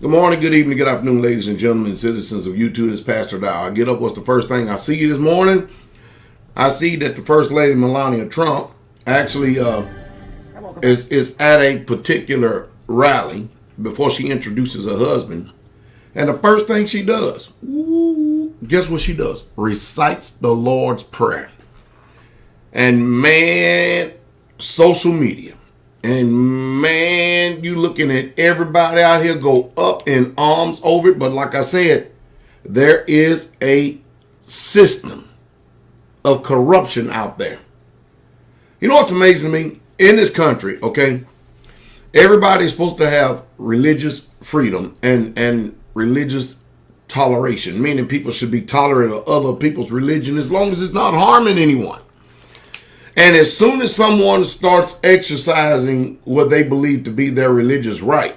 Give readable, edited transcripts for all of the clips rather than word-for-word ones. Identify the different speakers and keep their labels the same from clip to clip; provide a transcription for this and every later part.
Speaker 1: Good morning, good evening, good afternoon, ladies and gentlemen, citizens of YouTube. This is Pastor Dow. I get up, what's the first thing I see this morning? I see that the First Lady, Melania Trump, actually is at a particular rally before she introduces her husband. And the first thing she does, guess what she does? Recites the Lord's Prayer. And man, social media. And man, you looking at everybody out here go up in arms over it. But like I said, there is a system of corruption out there. You know what's amazing to me? In this country, okay, everybody's supposed to have religious freedom and religious toleration, meaning people should be tolerant of other people's religion as long as it's not harming anyone. And as soon as someone starts exercising what they believe to be their religious right,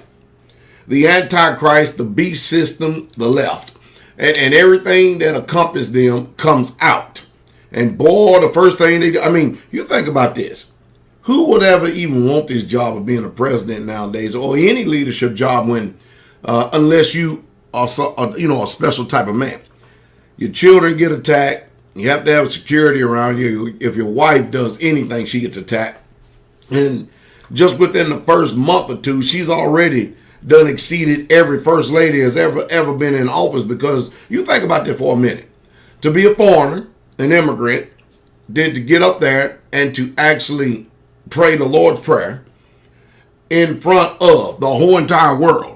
Speaker 1: the Antichrist, the beast system, the left, and everything that accompanies them comes out. And boy, the first thing they do, I mean, you think about this. Who would ever even want this job of being a president nowadays, or any leadership job when, unless you are, a special type of man? Your children get attacked. You have to have security around you. If your wife does anything, she gets attacked. And just within the first month or two, she's already done exceeded every first lady has ever been in office. Because you think about that for a minute. To be a foreigner, an immigrant, then to get up there and to actually pray the Lord's Prayer in front of the whole entire world.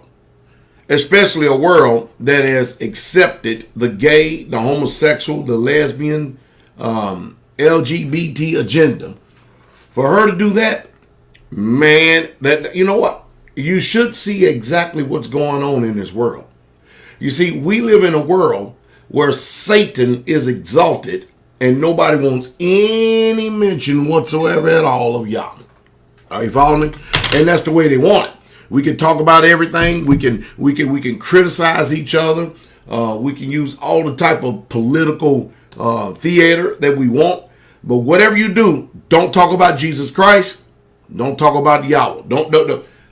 Speaker 1: Especially a world that has accepted the gay, the homosexual, the lesbian, LGBT agenda. For her to do that, man, that, you know what? You should see exactly what's going on in this world. You see, we live in a world where Satan is exalted and nobody wants any mention whatsoever at all of Yahweh. Are you following me? And that's the way they want it. We can talk about everything. We can criticize each other. We can use all the type of political theater that we want. But whatever you do, don't talk about Jesus Christ. Don't talk about Yahweh. Don't.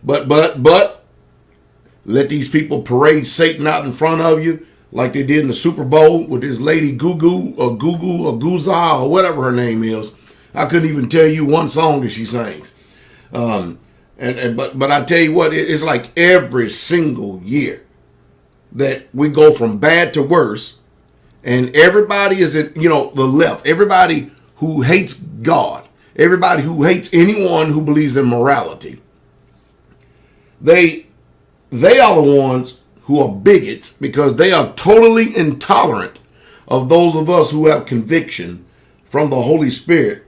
Speaker 1: But let these people parade Satan out in front of you like they did in the Super Bowl with this lady Gugu or Guza or whatever her name is. I couldn't even tell you one song that she sings. But I tell you what, it's like every single year that we go from bad to worse, and everybody is at, the left. Everybody who hates God, everybody who hates anyone who believes in morality, they are the ones who are bigots because they are totally intolerant of those of us who have conviction from the Holy Spirit.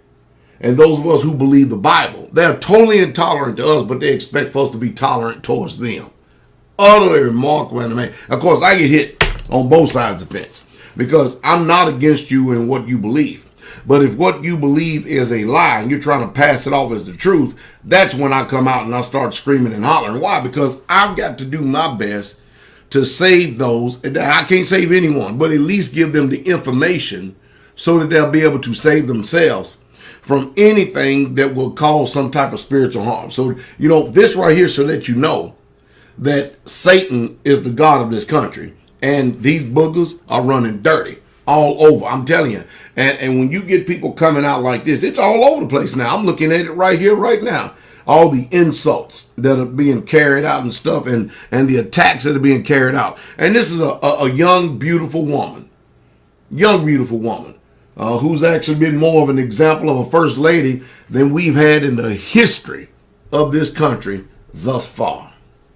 Speaker 1: And those of us who believe the Bible, they're totally intolerant to us, but they expect for us to be tolerant towards them. Utterly remarkable, man. Of course, I get hit on both sides of the fence because I'm not against you in what you believe. But if what you believe is a lie and you're trying to pass it off as the truth, that's when I come out and I start screaming and hollering. Why? Because I've got to do my best to save those. I can't save anyone, but at least give them the information so that they'll be able to save themselves from anything that will cause some type of spiritual harm. So, this right here should let you know that Satan is the God of this country. And these boogers are running dirty all over. I'm telling you. And when you get people coming out like this, it's all over the place now. I'm looking at it right here, right now. All the insults that are being carried out and stuff and the attacks that are being carried out. And this is a young, beautiful woman. Who's actually been more of an example of a first lady than we've had in the history of this country thus far.